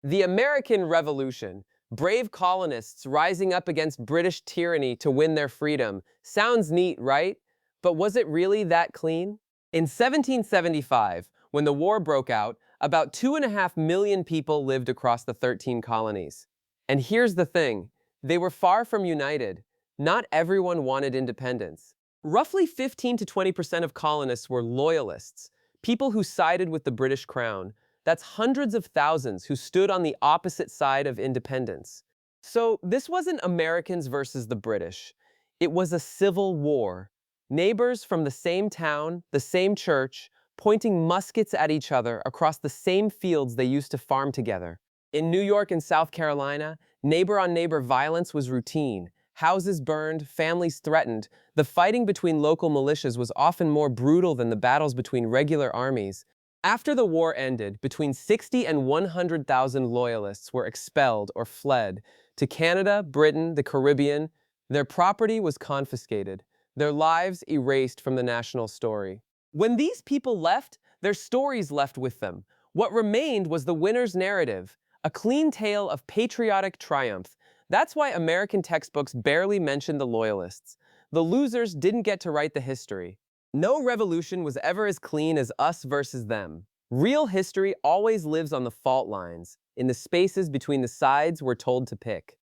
The American Revolution, brave colonists rising up against British tyranny to win their freedom. Sounds neat, right? But was it really that clean? In 1775, when the war broke out, about 2.5 million people lived across the 13 colonies. And here's the thing, they were far from united. Not everyone wanted independence. Roughly 15 to 20% of colonists were loyalists, people who sided with the British Crown. That's hundreds of thousands who stood on the opposite side of independence. So this wasn't Americans versus the British. It was a civil war. Neighbors from the same town, the same church, pointing muskets at each other across the same fields they used to farm together. In New York and South Carolina, neighbor-on-neighbor violence was routine. Houses burned, families threatened. The fighting between local militias was often more brutal than the battles between regular armies. After the war ended, between 60 and 100,000 Loyalists were expelled or fled to Canada, Britain, the Caribbean. Their property was confiscated, their lives erased from the national story. When these people left, their stories left with them. What remained was the winner's narrative, a clean tale of patriotic triumph. That's why American textbooks barely mention the Loyalists. The losers didn't get to write the history. No revolution was ever as clean as us versus them. Real history always lives on the fault lines, in the spaces between the sides we're told to pick.